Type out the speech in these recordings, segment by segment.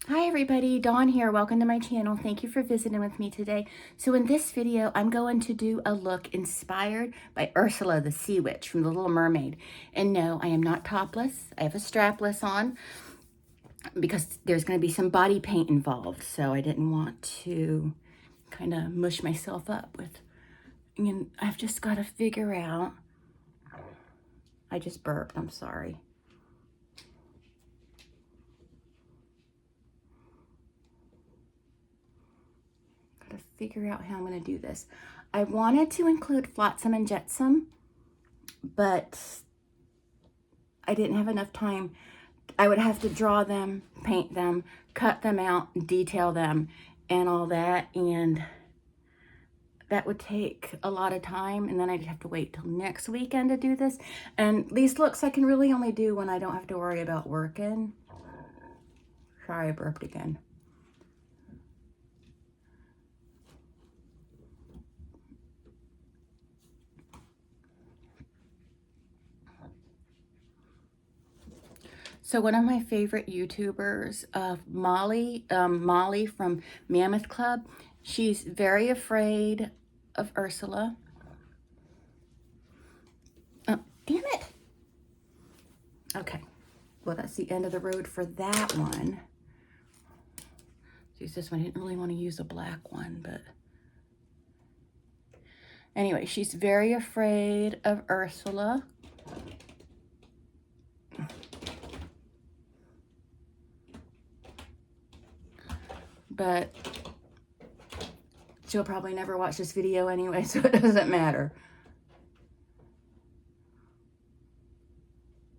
Hi everybody, Dawn here. Welcome to my channel. Thank you for visiting with me today. So in this video, I'm going to do a look inspired by Ursula the Sea Witch from The Little Mermaid. And no, I am not topless. I have a strapless on because there's going to be some body paint involved. So I didn't want to kind of mush myself up with, I've just got to figure out. I just burped, I'm sorry. To figure out how I'm going to do this. I wanted to include flotsam and jetsam, but I didn't have enough time. I would have to draw them, paint them, cut them out, detail them, and all that, and that would take a lot of time, and then I'd have to wait till next weekend to do this. And these looks I can really only do when I don't have to worry about working. Sorry, I burped again. So one of my favorite YouTubers, Molly from Mammoth Club, she's very afraid of Ursula. Oh, damn it. Okay, well, that's the end of the road for that one. Use this one. I didn't really want to use a black one, but anyway, she's very afraid of Ursula. But she'll probably never watch this video anyway, so it doesn't matter.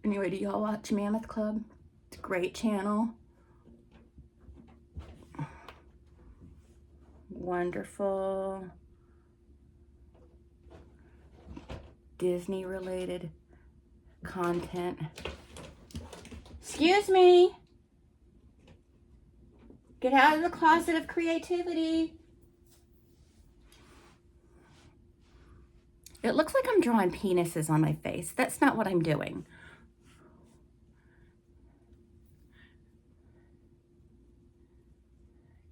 Anyway, do y'all watch Mammoth Club? It's a great channel. Wonderful Disney related content. Excuse me. Get out of the closet of creativity. It looks like I'm drawing penises on my face. That's not what I'm doing.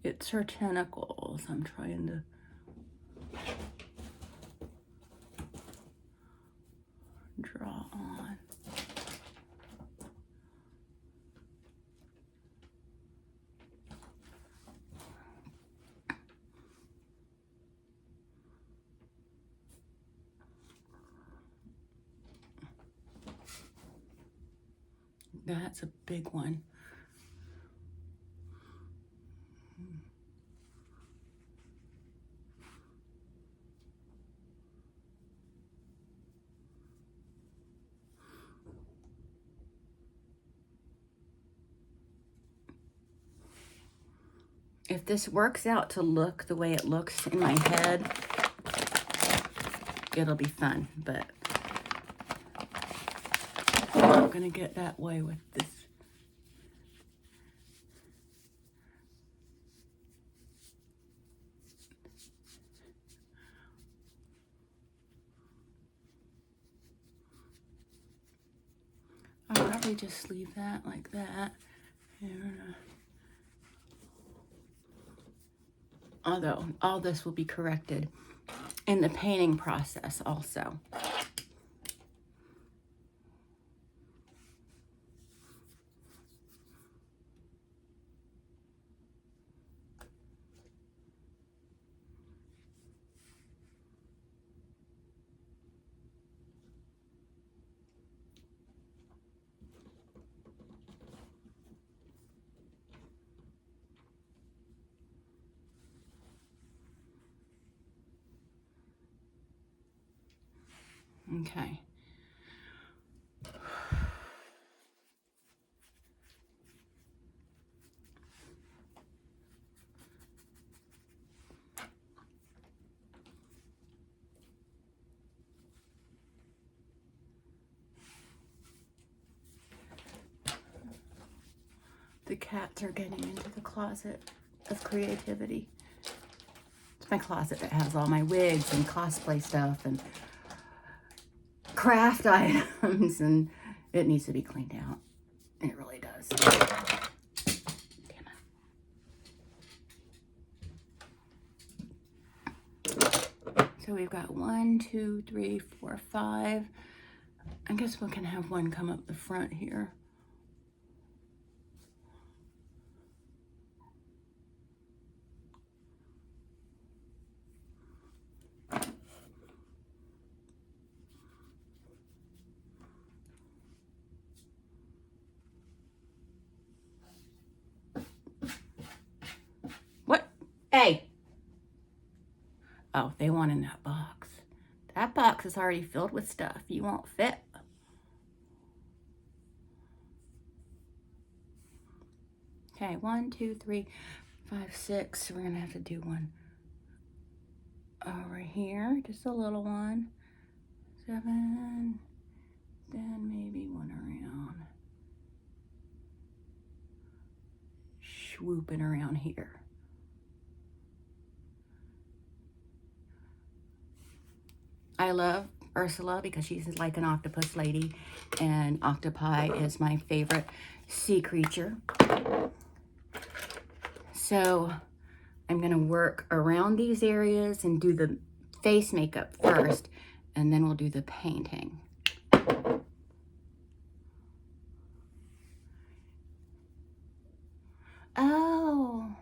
It's her tentacles I'm trying to draw on. That's a big one. If this works out to look the way it looks in my head, it'll be fun, but I'm not gonna get that way with this. I'll probably just leave that like that. Although all this will be corrected in the painting process also. Okay. The cats are getting into the closet of creativity. It's my closet that has all my wigs and cosplay stuff and craft items, and it needs to be cleaned out. It really does. Damn it. So we've got 1, 2, 3, 4, 5. I guess we can have one come up the front here. What? Hey! Oh, they want in that box. That box is already filled with stuff. You won't fit. Okay, 1, 2, 3, 5, 6. We're gonna have to do one over here, just a little one. 7, then maybe one around. Swooping around here. I love Ursula because she's like an octopus lady, and octopi is my favorite sea creature. So I'm gonna work around these areas and do the face makeup first, and then we'll do the painting. Oh,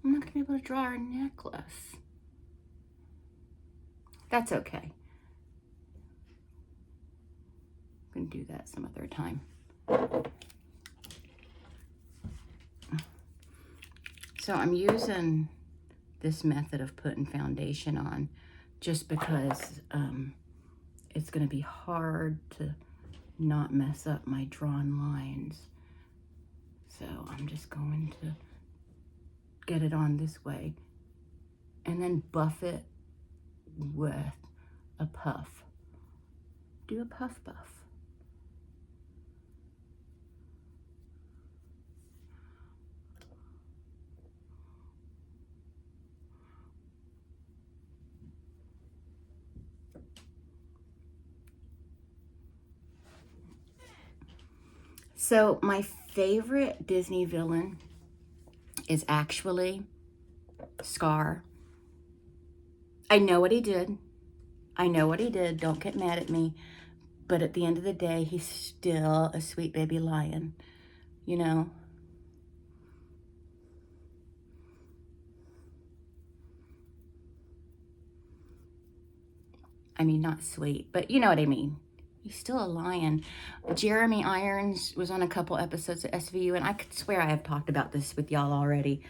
I'm not gonna be able to draw her necklace. That's okay. I'm gonna do that some other time. So I'm using this method of putting foundation on just because it's gonna be hard to not mess up my drawn lines. So I'm just going to get it on this way and then buff it with a puff. Do a puff buff. So my favorite Disney villain is actually Scar. I know what he did. I know what he did. Don't get mad at me. But at the end of the day, he's still a sweet baby lion, you know? I mean, not sweet, but you know what I mean. He's still a lion. Jeremy Irons was on a couple episodes of SVU, and I could swear I have talked about this with y'all already.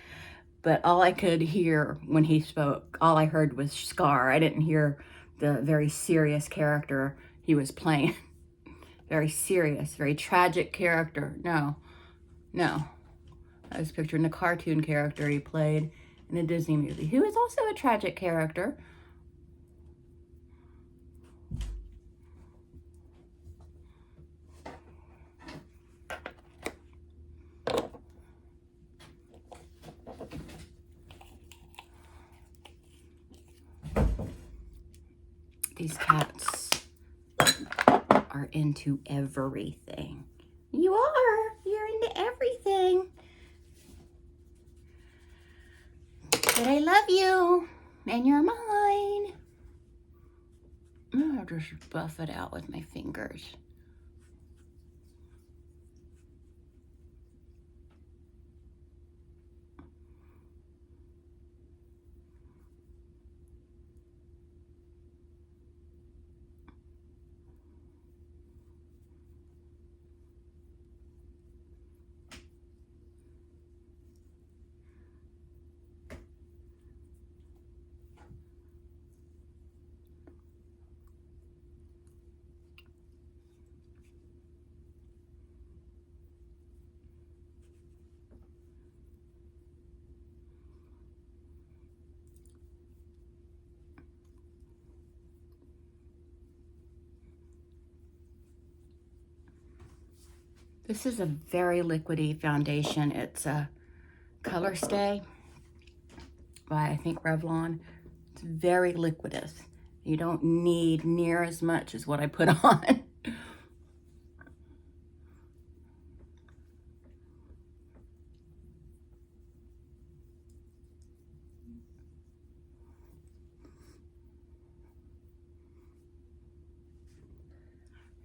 But all I could hear when he spoke, all I heard was Scar. I didn't hear the very serious character he was playing. Very serious, very tragic character. No. I was picturing the cartoon character he played in a Disney movie, who is also a tragic character. These cats are into everything. You are. You're into everything. But I love you. And you're mine. I'll just buff it out with my fingers. This is a very liquidy foundation. It's a Color Stay by, I think, Revlon. It's very liquidous. You don't need near as much as what I put on.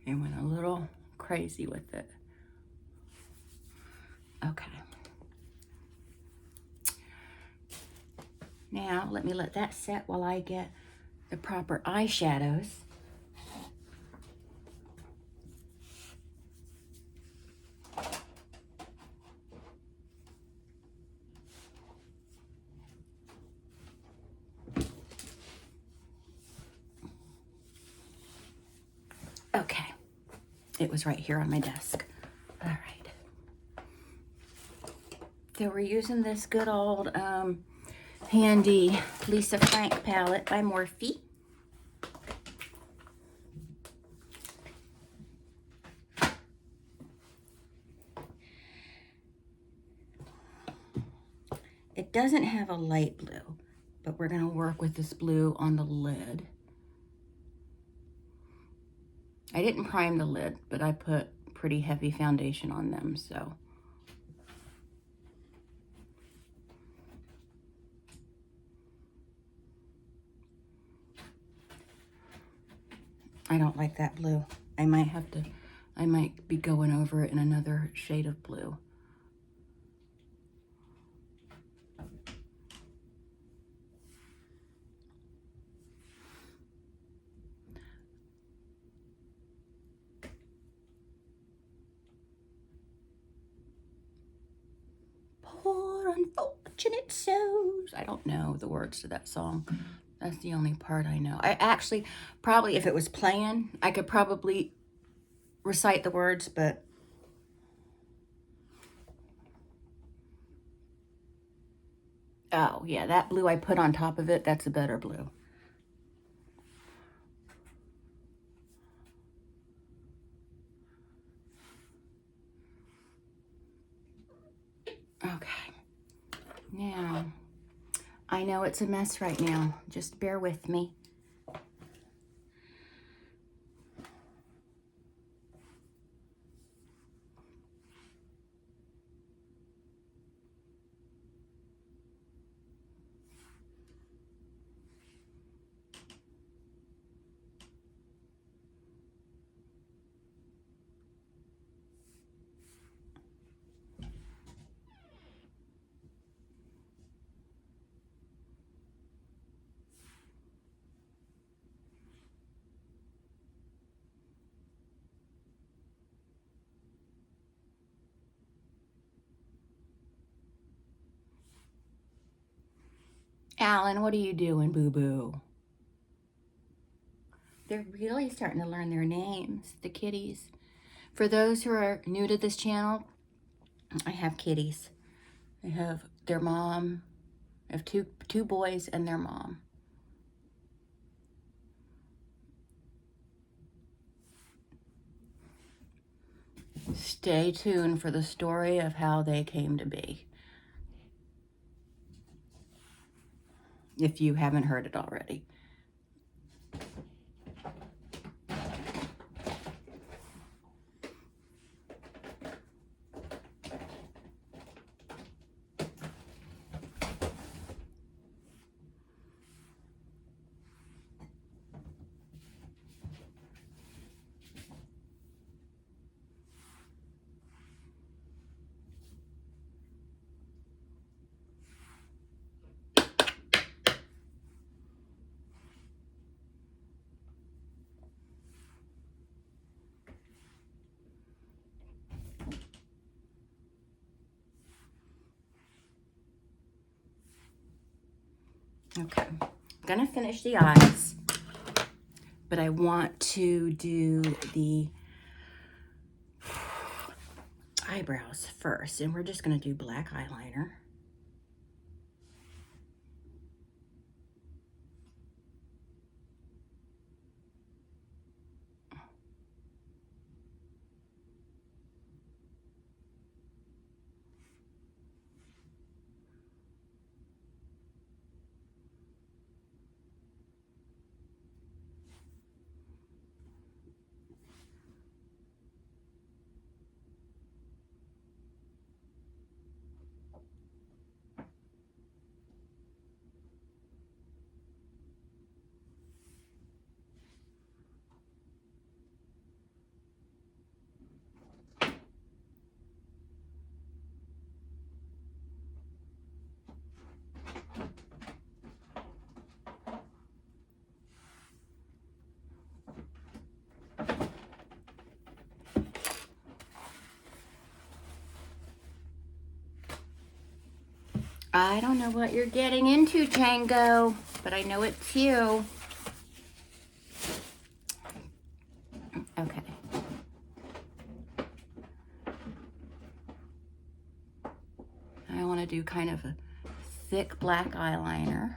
and went a little crazy with it. Okay. Now, let me let that set while I get the proper eyeshadows. Okay. It was right here on my desk. All right. So we're using this good old handy Lisa Frank palette by Morphe. It doesn't have a light blue, but we're gonna work with this blue on the lid. I didn't prime the lid, but I put pretty heavy foundation on them, so. I don't like that blue. I might be going over it in another shade of blue. Poor unfortunate souls. I don't know the words to that song. That's the only part I know. I actually, probably if it was playing, I could probably recite the words, but oh yeah, that blue I put on top of it, that's a better blue. Okay, now, I know it's a mess right now. Just bear with me. Alan, what are you doing, boo-boo? They're really starting to learn their names, the kitties. For those who are new to this channel, I have kitties. I have their mom. I have two boys and their mom. Stay tuned for the story of how they came to be, if you haven't heard it already. Okay, I'm gonna finish the eyes, but I want to do the eyebrows first, and we're just gonna do black eyeliner. I don't know what you're getting into, Django, but I know it's you. Okay. I want to do kind of a thick black eyeliner.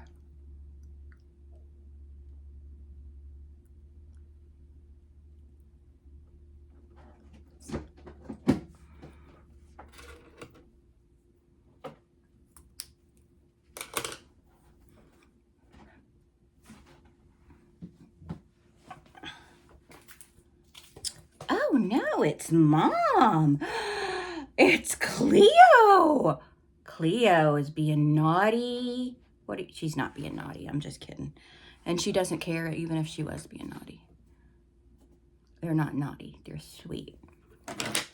Oh no, it's Mom. It's Cleo. Cleo is being naughty. She's not being naughty. I'm just kidding. And she doesn't care even if she was being naughty. They're not naughty. They're sweet.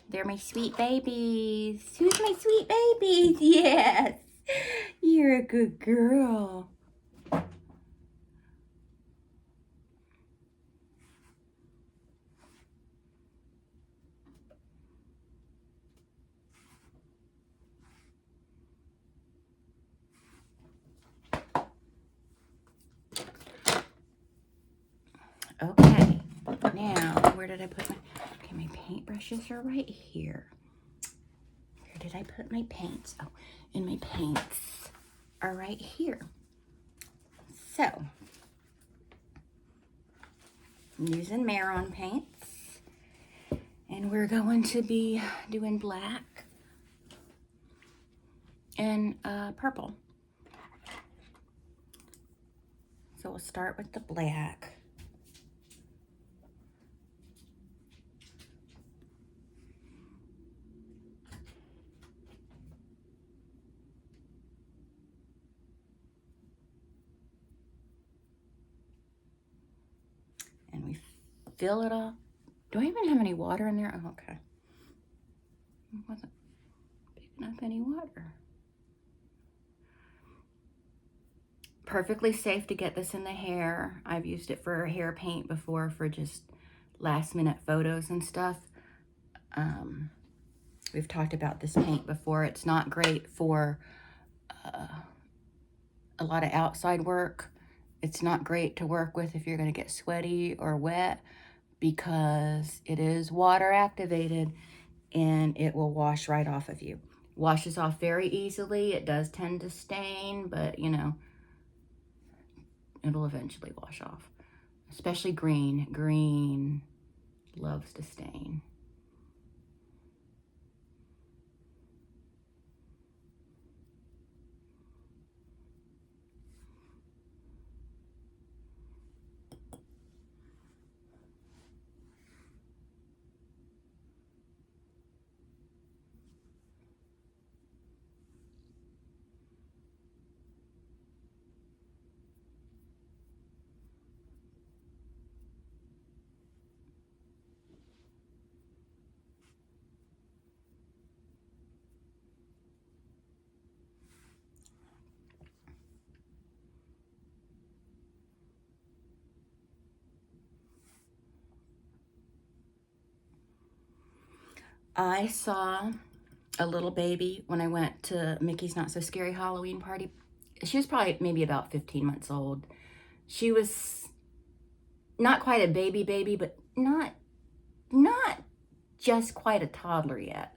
They're my sweet babies. Who's my sweet babies? Yes. You're a good girl. Okay, now where did I put my, okay, my paintbrushes are right here. Where did I put my paints? Oh, and my paints are right here. So, I'm using Maron paints, and we're going to be doing black and purple. So we'll start with the black. And we fill it up. Do I even have any water in there? Oh, okay. It wasn't picking up any water. Perfectly safe to get this in the hair. I've used it for hair paint before for just last minute photos and stuff. We've talked about this paint before. It's not great for a lot of outside work. It's not great to work with if you're going to get sweaty or wet because it is water activated and it will wash right off of you. Washes off very easily. It does tend to stain, but you know, it'll eventually wash off. Especially green. Green loves to stain. I saw a little baby when I went to Mickey's Not So Scary Halloween party. She was probably maybe about 15 months old. She was not quite a baby, but not just quite a toddler yet.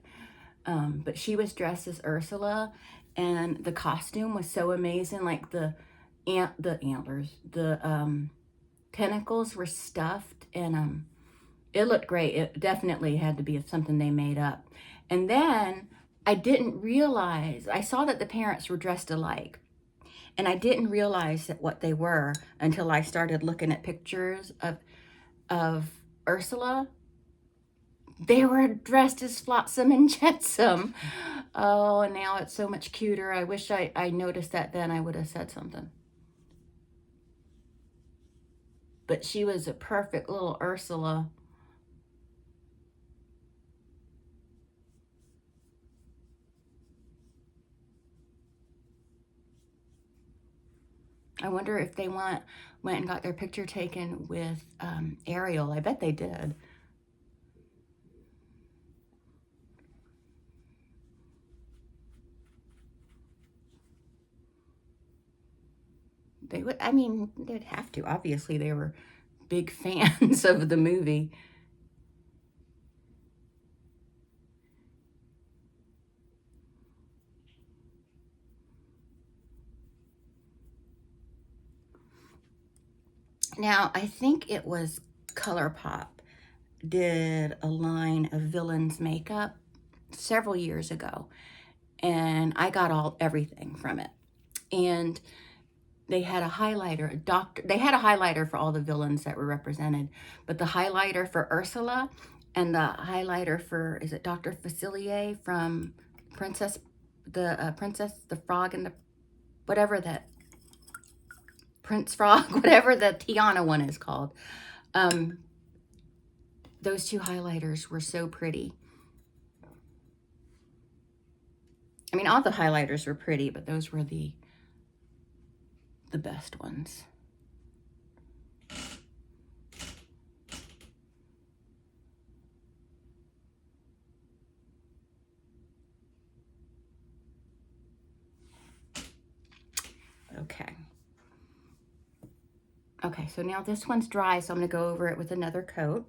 But she was dressed as Ursula, and the costume was so amazing. Like the antlers, the tentacles were stuffed, and it looked great. It definitely had to be something they made up. And then I didn't realize, I saw that the parents were dressed alike. And I didn't realize that what they were until I started looking at pictures of Ursula. They were dressed as Flotsam and Jetsam. Oh, and now it's so much cuter. I wish I noticed that then. I would have said something. But she was a perfect little Ursula. I wonder if they went and got their picture taken with Ariel. I bet they did. They would, I mean, they'd have to. Obviously, they were big fans of the movie. Now, I think it was ColourPop did a line of villains makeup several years ago, and I got everything from it. And they had a highlighter, they had a highlighter for all the villains that were represented, but the highlighter for Ursula and the highlighter for, is it Dr. Facilier from Princess, the Frog and the, whatever that, Prince Frog, whatever the Tiana one is called. Those two highlighters were so pretty. I mean, all the highlighters were pretty, but those were the best ones. Okay. Okay, so now this one's dry, so I'm going to go over it with another coat.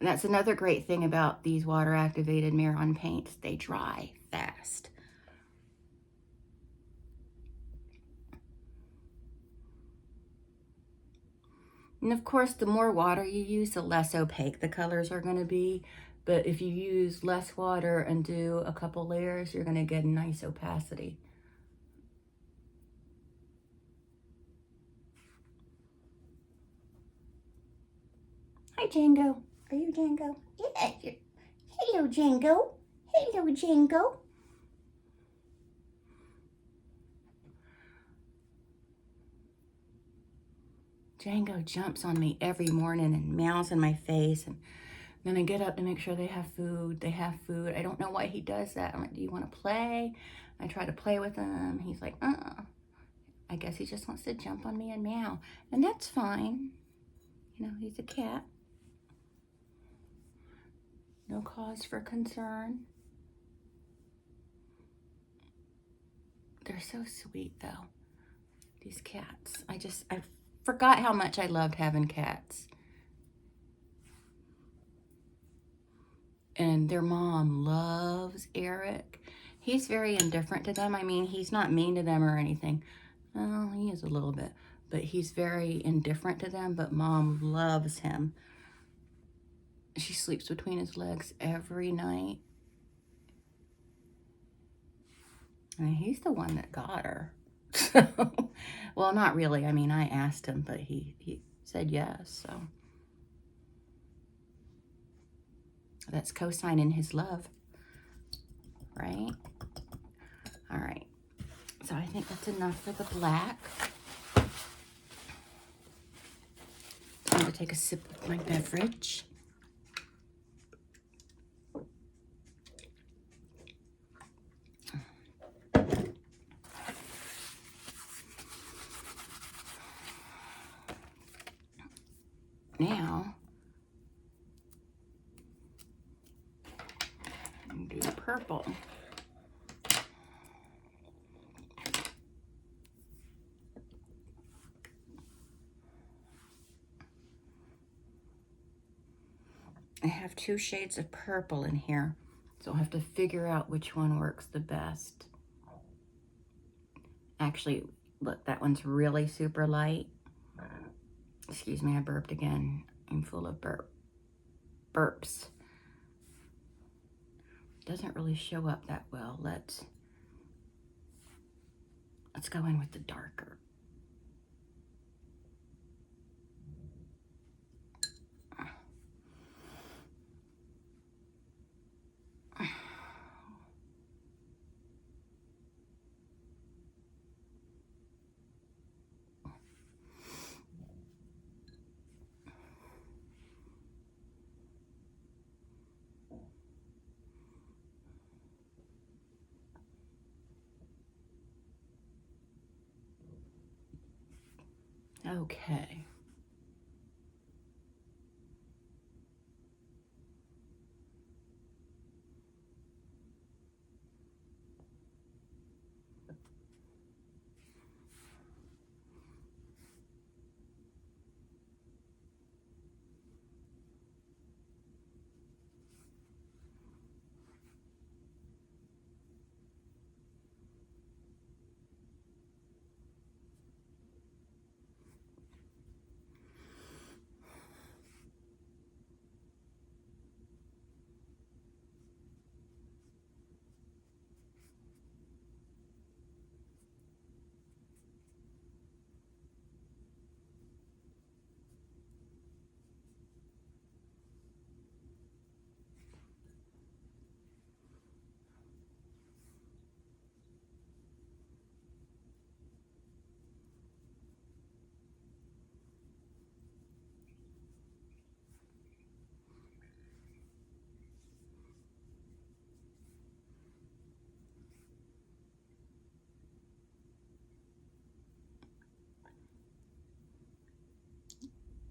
And that's another great thing about these water-activated Mehron paints. They dry fast. And of course, the more water you use, the less opaque the colors are going to be. But if you use less water and do a couple layers, you're going to get a nice opacity. Hi, Django. Are you Django? Yeah. Hello, Django. Hello, Django. Django jumps on me every morning and meows in my face, and then I get up to make sure they have food. They have food. I don't know why he does that. I'm like, do you want to play? I try to play with him. He's like, I guess he just wants to jump on me and meow. And that's fine. You know, he's a cat. No cause for concern. They're so sweet, though. These cats. I forgot how much I loved having cats. And their mom loves Eric. He's very indifferent to them. I mean, he's not mean to them or anything. Well, he is a little bit, but he's very indifferent to them, but mom loves him. She sleeps between his legs every night. And he's the one that got her. Well, not really. I mean, I asked him, but he said yes, so. That's co-signing his love, right? All right. So I think that's enough for the black. I'm going to take a sip of my beverage. Now, do purple. I have 2 shades of purple in here, so I'll have to figure out which one works the best. Actually, look, that one's really super light. Excuse me, I burped again. I'm full of burps. Doesn't really show up that well. Let's go in with the darker. Okay.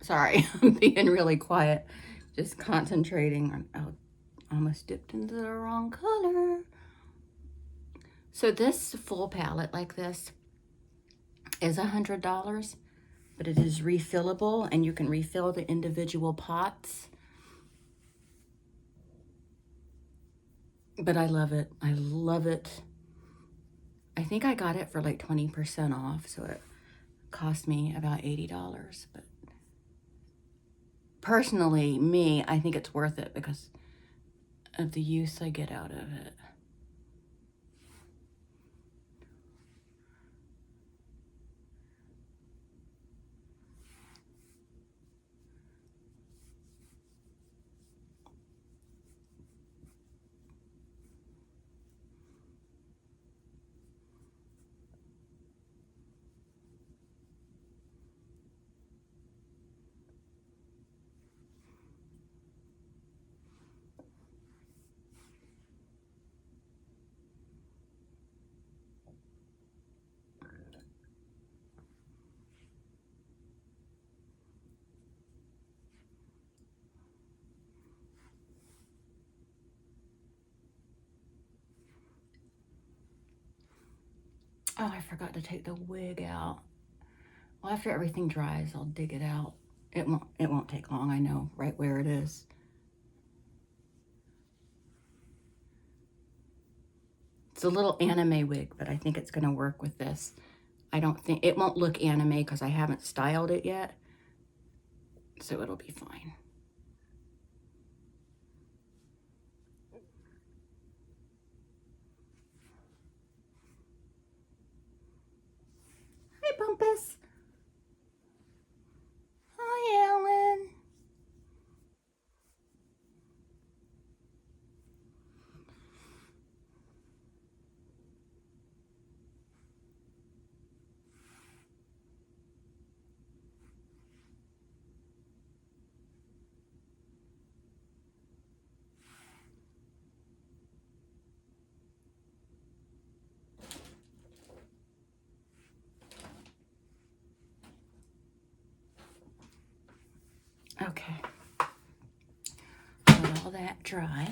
Sorry, I'm being really quiet. Just concentrating on, oh, almost dipped into the wrong color. So this full palette like this is $100, but it is refillable and you can refill the individual pots. But I love it. I love it. I think I got it for like 20% off, so it cost me about $80. But personally, me, I think it's worth it because of the use I get out of it. Oh, I forgot to take the wig out. Well, after everything dries, I'll dig it out. It won't take long, I know right where it is. It's a little anime wig, but I think it's gonna work with this. I don't think, it won't look anime because I haven't styled it yet. So it'll be fine. Hi, Bumpus. Hi, Ellen. Okay. Let all that dry.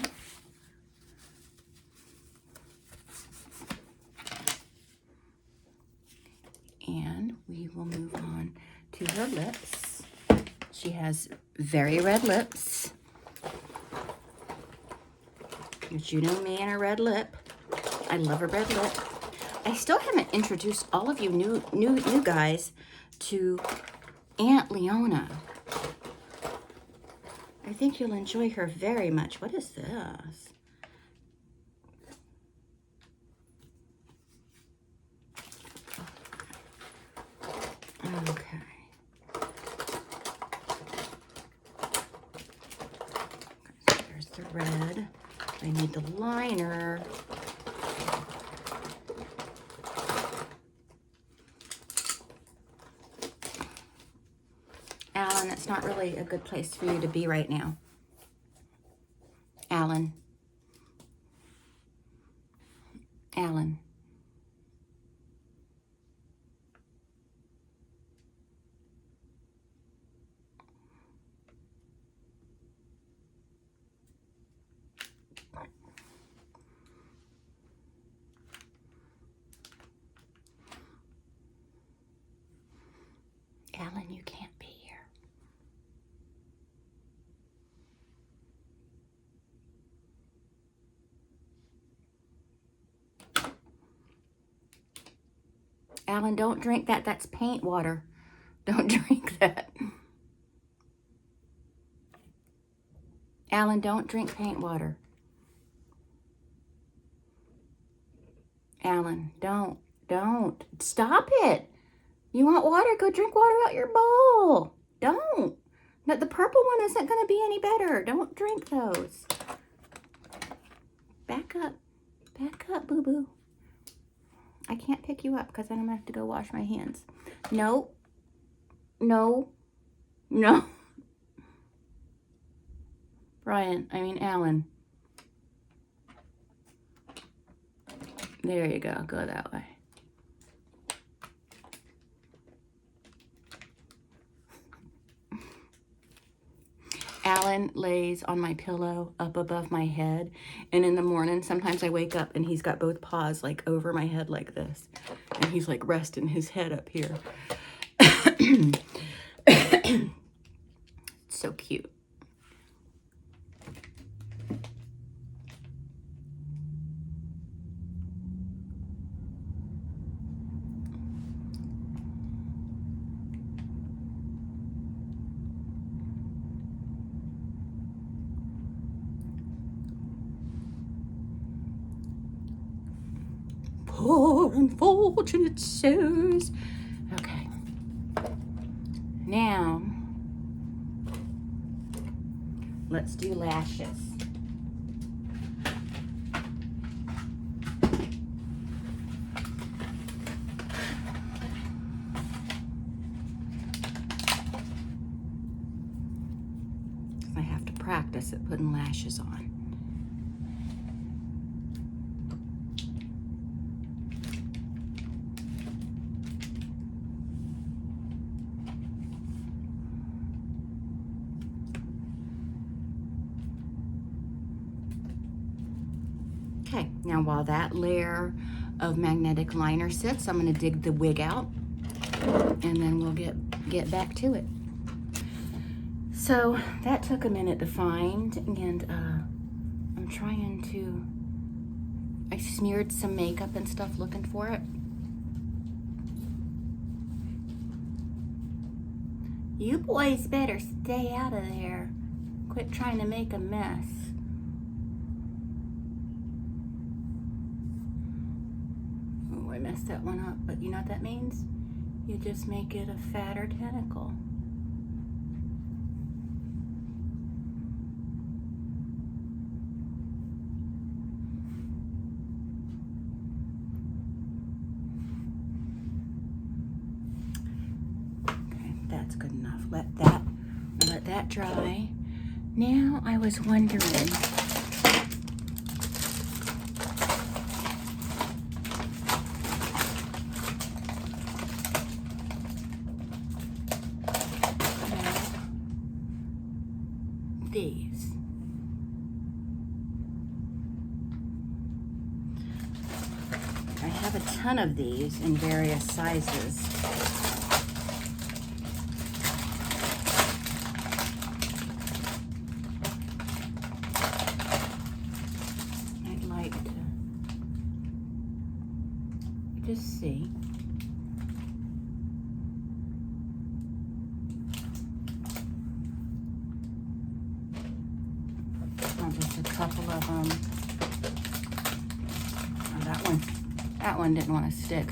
And we will move on to her lips. She has very red lips. But you know me and a red lip. I love a red lip. I still haven't introduced all of you new guys to Aunt Leona. I think you'll enjoy her very much. What is this? Okay. So there's the red. I need the liner. Alan, it's not really a good place for you to be right now. Alan. Alan. Alan, you can't be here. Alan, don't drink that. That's paint water. Don't drink that. Alan, don't drink paint water. Alan, don't. Stop it. You want water? Go drink water out your bowl. Don't. No, the purple one isn't going to be any better. Don't drink those. Back up. Back up, boo-boo. I can't pick you up because then I'm going to have to go wash my hands. No. No. No. Alan. There you go. Go that way. Alan lays on my pillow up above my head, and in the morning sometimes I wake up and he's got both paws like over my head like this, and he's like resting his head up here. So cute. Poor unfortunate souls. Okay. Now, let's do lashes. I have to practice at putting lashes on. Okay, now while that layer of magnetic liner sits, I'm going to dig the wig out, and then we'll get back to it. So that took a minute to find, and I'm trying to, I smeared some makeup and stuff looking for it. You boys better stay out of there. Quit trying to make a mess. Oh, I messed that one up, but you know what that means? You just make it a fatter tentacle. That's good enough. Let that dry. Now I was wondering, these. I have a ton of these in various sizes. Just see. Oh, just a couple of them. Oh, that one didn't want to stick.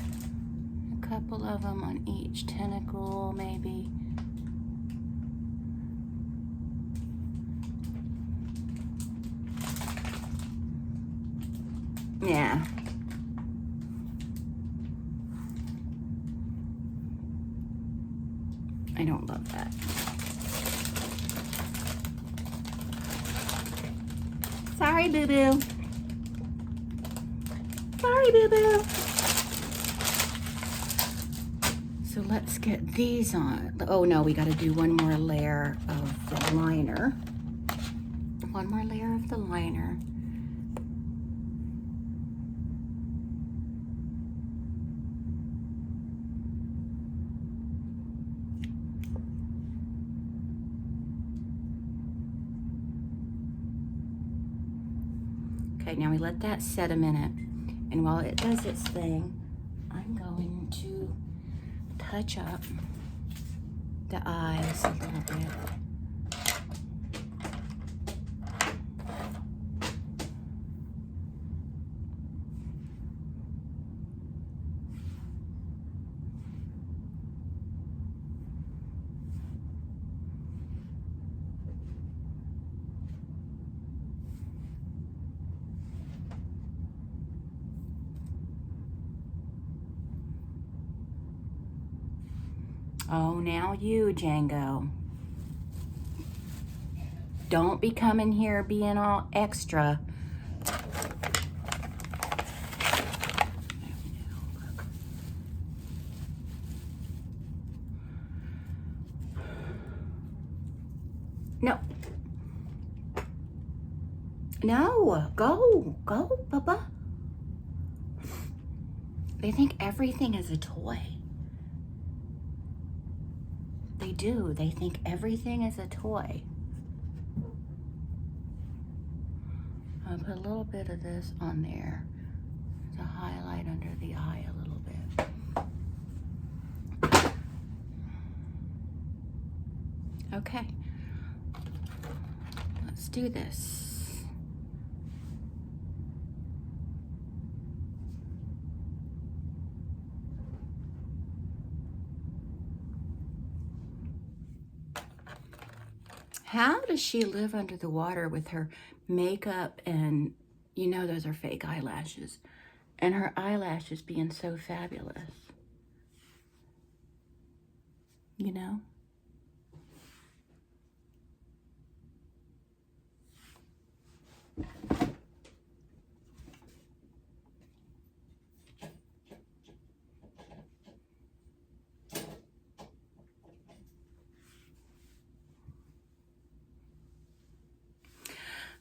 A couple of them on each tentacle, maybe. Yeah. I don't love that. Sorry, boo-boo. Sorry, boo-boo. So let's get these on. Oh no, we gotta do one more layer of the liner. One more layer of the liner. Okay, now we let that set a minute. And while it does its thing, I'm going to touch up the eyes a little bit. Oh, now you, Django. Don't be coming here being all extra. No, No, go, Bubba. They think everything is a toy. They do. They think everything is a toy. I'll put a little bit of this on there to highlight under the eye a little bit. Okay. Let's do this. How does she live under the water with her makeup and, you know, those are fake eyelashes, and her eyelashes being so fabulous, you know?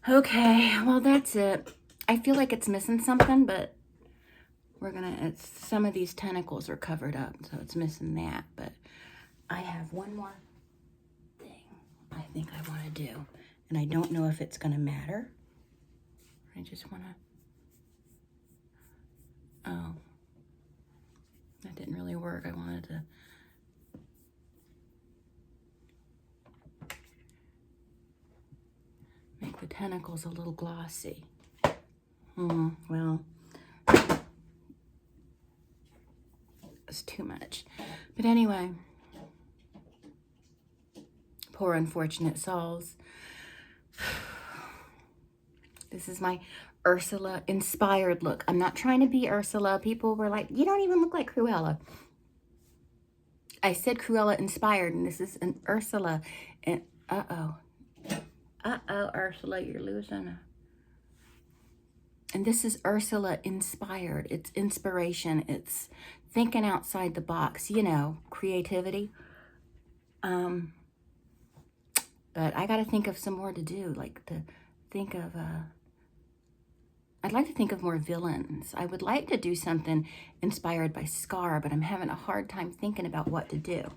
Okay, well, that's it. I feel like it's missing something, but it's some of these tentacles are covered up, so it's missing that. But I have one more thing I think I want to do, and I don't know if it's going to matter. I just want to, oh, that didn't really work. I wanted to, make the tentacles a little glossy. Well, it's too much. But anyway, poor unfortunate souls. This is my Ursula inspired look. I'm not trying to be Ursula. People were like, you don't even look like Cruella. I said Cruella inspired, and this is an Ursula. And uh-oh, Ursula, you're losing. And this is Ursula inspired. It's inspiration. It's thinking outside the box, you know, creativity. But I got to think of some more to do, like to think of, I'd like to think of more villains. I would like to do something inspired by Scar, but I'm having a hard time thinking about what to do.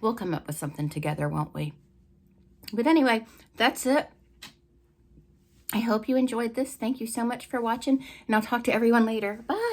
We'll come up with something together, won't we? But anyway, that's it. I hope you enjoyed this. Thank you so much for watching, and I'll talk to everyone later. Bye.